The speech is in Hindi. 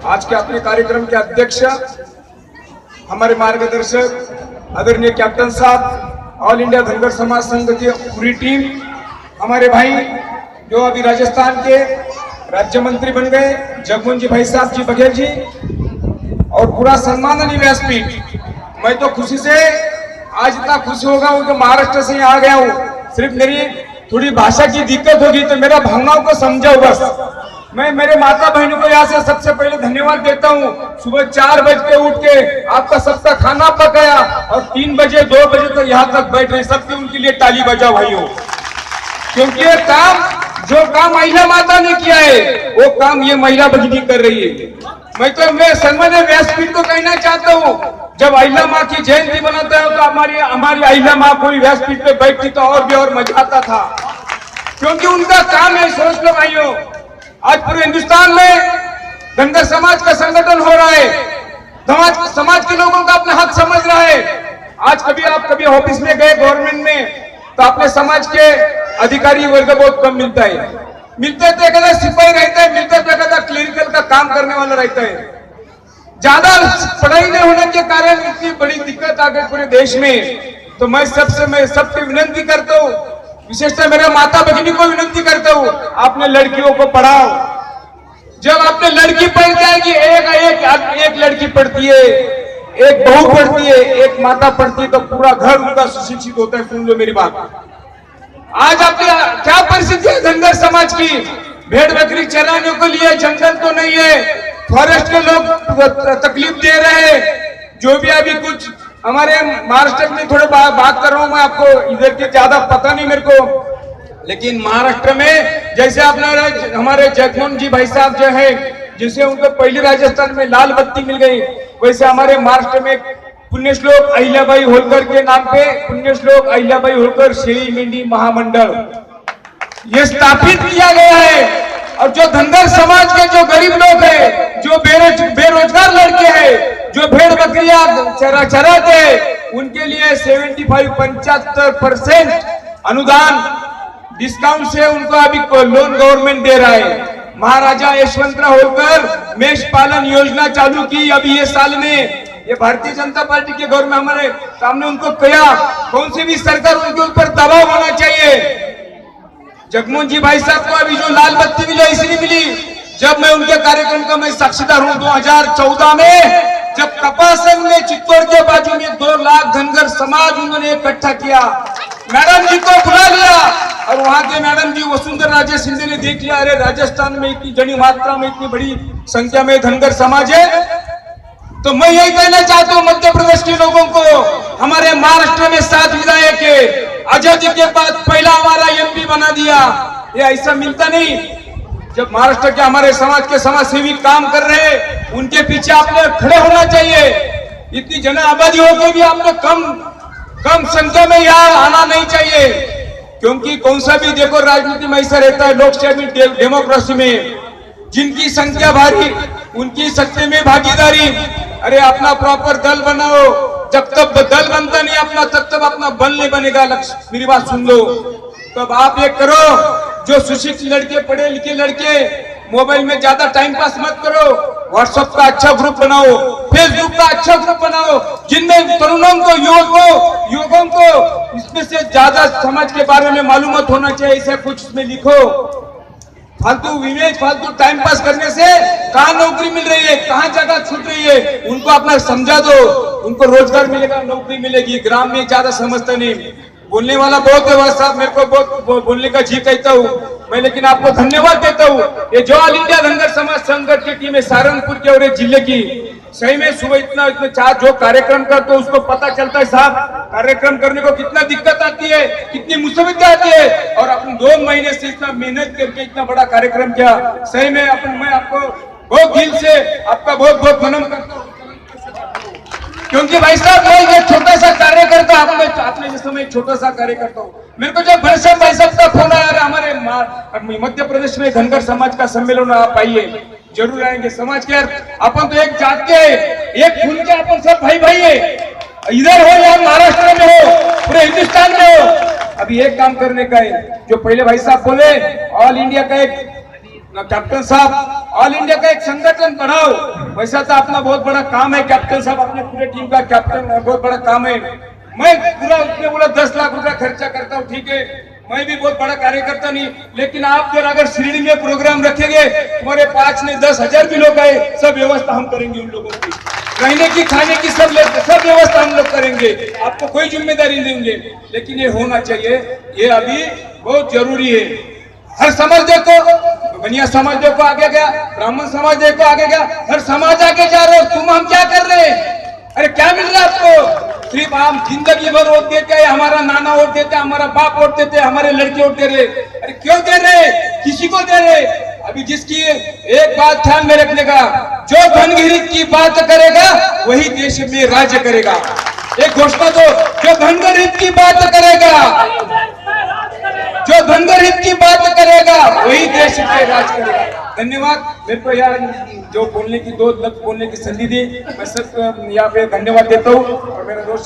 आज के अपने कार्यक्रम के अध्यक्ष हमारे मार्गदर्शक आदरणीय कैप्टन साहब, ऑल इंडिया धनगर समाज संघ की पूरी टीम, हमारे भाई जो अभी राजस्थान के राज्य मंत्री बन गए जगमोहन जी भाई साहब जी बघेल जी, और पूरा सम्माननीय व्यासपीठ। मैं तो खुशी से आज इतना खुश होगा हूँ कि महाराष्ट्र से यहाँ आ गया हूँ। सिर्फ मेरी थोड़ी भाषा की दिक्कत होगी तो मेरा भावनाओं को समझाओ बस। मैं मेरे माता बहनों को यहाँ से सबसे पहले धन्यवाद देता हूँ। सुबह 4 बजे उठ के आपका सबका खाना पकाया और 3 बजे 2 बजे तक यहाँ तक बैठ रहे, सबके उनके लिए ताली बजाओ भाइयों, क्योंकि ये काम जो काम महिला माता ने किया है वो काम ये महिला भगिनी कर रही है। मैं सम्मान्य व्यासपीठ को कहना चाहता हूँ, जब अहिल्या माँ की जयंती मनाता है तो हमारी अहिल्या माँ कोई व्यासपीठ पे बैठती तो और भी और मजा आता था, क्योंकि उनका काम है। सोच लो भाइयों, आज पूरे हिंदुस्तान में धनगर समाज का संगठन हो रहा है, समाज के लोगों का अपना हक समझ रहा है। आज कभी ऑफिस में गए गवर्नमेंट में तो अपने समाज के अधिकारी वर्ग बहुत कम मिलता है, मिलते तो एक सिपाही रहता है, मिलते तो एक क्लिनिकल का काम करने वाला रहता है। ज्यादा पढ़ाई नहीं होने के कारण इतनी बड़ी दिक्कत आ गई पूरे देश में। तो मैं सबसे विनती करता हूँ, विशेषतः मेरे माता भगिनी को विनती करता हूँ, आपने लड़कियों को पढ़ाओ। जब आपने लड़की पढ़ जाएगी, एक लड़की पढ़ती है, एक बहू पढ़ती है, एक माता पढ़ती है तो पूरा घर उनका सुशिक्षित होता है। सुन लो मेरी बात। आज आपकी क्या परिस्थिति है धनगर समाज की? भेड़ बकरी चराने के लिए जंगल तो नहीं है, फॉरेस्ट के लोग तकलीफ दे रहे हैं। जो भी अभी कुछ हमारे महाराष्ट्र में थोड़े बात कर रहा हूं मैं, आपको इधर के ज्यादा पता नहीं मेरे को, लेकिन महाराष्ट्र में जैसे आपने हमारे जगमोहन जी भाई साहब जो है, जिसे उनको पहली राजस्थान में लाल बत्ती मिल गई, वैसे हमारे महाराष्ट्र में पुण्य श्लोक अहिल्याबाई होलकर के नाम पे पुण्य श्लोक अहिल्याबाई होलकर शेरी मेंढी महामंडल ये स्थापित किया गया है। और जो धनगर समाज के जो गरीब लोग हैं, जो बेरोजगार लड़के हैं, जो भेड़ बकरियां चराते हैं, उनके लिए 75% अनुदान डिस्काउंट से उनको अभी लोन गवर्नमेंट दे रहा है। महाराजा यशवंतराव होलकर मेष पालन योजना चालू की अभी ये साल में। ये भारतीय जनता पार्टी के गवर्नमेंट हमारे सामने उनको कहा, कौन सी भी सरकार उनके ऊपर दबाव होना चाहिए। जगमोहन जी भाई साहब को अभी जो लाल बत्ती मिली इसलिए मिली, जब मैं उनके कार्यक्रम का मैं साक्षीदार हूं 2014 में, जब कपासन में चित्तौड़ के बाजू में 2 लाख धनगर समाज उन्होंने इकट्ठा किया। मैडम जी को बुला लिया और वहां के मैडम जी वसुंधरा राजे सिंधे ने देख लिया, अरे राजस्थान में इतनी बड़ी मात्रा में इतनी बड़ी संख्या में धनगर समाज है। तो मैं यही कहना चाहता हूँ मध्य प्रदेश के लोगों को, हमारे महाराष्ट्र में 7 विधायक है, आजादी के बाद पहला हमारा एमपी बना दिया। ये ऐसा मिलता नहीं। जब महाराष्ट्र के हमारे समाज के समाज सेवी काम कर रहे हैं, उनके पीछे आपने खड़े होना चाहिए। इतनी जन आबादी होकर भी आपने कम संख्या में यहाँ आना नहीं चाहिए, क्योंकि कौन सा भी देखो राजनीति में ऐसा रहता है, लोकशाही डेमोक्रेसी में जिनकी संख्या भारी उनकी सत्ते में भागीदारी। अरे अपना प्रॉपर दल बनाओ, जब तक दल बनता नहीं अपना तब तक अपना बल नहीं बनेगा। लक्ष्य मेरी बात सुन लो। तब आप ये करो, जो सुशिक्षित लड़के पढ़े लिखे लड़के मोबाइल में ज्यादा टाइम पास मत करो, व्हाट्सएप का अच्छा ग्रुप बनाओ, फेसबुक का अच्छा ग्रुप बनाओ, जिनमें तरुणों को युवकों को इसमें से ज्यादा समाज के बारे में मालूमात होना चाहिए, इसे कुछ इसमें लिखो। फालतू इमेज फालतू टाइम पास करने से कहाँ नौकरी मिल रही है, कहाँ जगह छूट रही है, उनको अपना समझा दो। उनको रोजगार मिलेगा, नौकरी मिलेगी। ग्राम में ज्यादा समझता नहीं, बोलने वाला बहुत है साहब, मेरे को बहुत बोलने का जी कहता हूँ मैं, लेकिन आपको धन्यवाद देता हूँ। ये जो ऑल इंडिया धनगर समाज संगठन की टीम है सहारनपुर के और जिले की, सही में सुबह इतना चार जो कार्यक्रम करते हो उसको पता चलता है साहब, कार्यक्रम करने को कितना दिक्कत आती है, कितनी मुसीबत आती है, और अपन 2 महीने से इतना मेहनत करके इतना बड़ा कार्यक्रम किया। सही में मैं आपको बहुत दिल से आपका बहुत बहुत नमन करता हूँ, क्योंकि भाई साहब मैं एक छोटा सा कार्य करता, आपने जिस समय एक छोटा सा कार्य करता हूँ। मेरे को जब घनश्याम भाई साहब का फोन आया, हमारे मध्य प्रदेश में धनगर समाज का सम्मेलन आप आइए, जरूर आएंगे। समाज के अपन तो एक जात के, एक खून के, अपन सब भाई भाई है, इधर हो या महाराष्ट्र में हो, पूरे हिंदुस्तान में हो। अभी एक काम करने का है, जो पहले भाई साहब बोले, ऑल इंडिया का एक कैप्टन साहब ऑल इंडिया का एक संगठन बढ़ाओ। वैसा तो अपना बहुत बड़ा काम है कैप्टन साहब, अपने पूरे टीम का कैप्टन बहुत बड़ा काम है। मैं पूरा उसने बोला 10 लाख रुपया खर्चा करता हूँ, ठीक है, मैं भी बहुत बड़ा कार्यकर्ता नहीं, लेकिन आप जरा अगर शिरडी में प्रोग्राम रखेंगे, तुम्हारे 5 नहीं 10,000 भी लोग आए, सब व्यवस्था हम करेंगे, उन लोगों की रहने की खाने की सब व्यवस्था हम लोग करेंगे, आपको कोई जिम्मेदारी नहीं देंगे। लेकिन ये होना चाहिए, ये अभी बहुत जरूरी है। हर समाज देखो, बनिया समाज देखो आगे गया, ब्राह्मण समाज देखो आगे गया, हर समाज आगे जा रहे हो, तुम हम क्या कर रहे हैं? अरे क्या मिल रहा है आपको? सिर्फ हम जिंदगी भर वोट देते हैं, हमारा नाना वोट देते, हमारा बाप वोट देते, हमारे लड़के वोट दे रहे। अरे क्यों दे रहे? किसी को दे रहे? अभी जिसकी एक बात ध्यान में रखने का, जो धनगिरी की बात करेगा वही देश में राज्य करेगा। एक घोषणा दो, जो धनगरीब की बात करेगा, जो धनगरीब की बात करेगा वही देश में राज करेगा। धन्यवाद। मेरे को यार जो बोलने की 2 लफ्ज बोलने की संधि दी, मैं सब यहाँ पे धन्यवाद देता हूँ। और मेरा दोस्त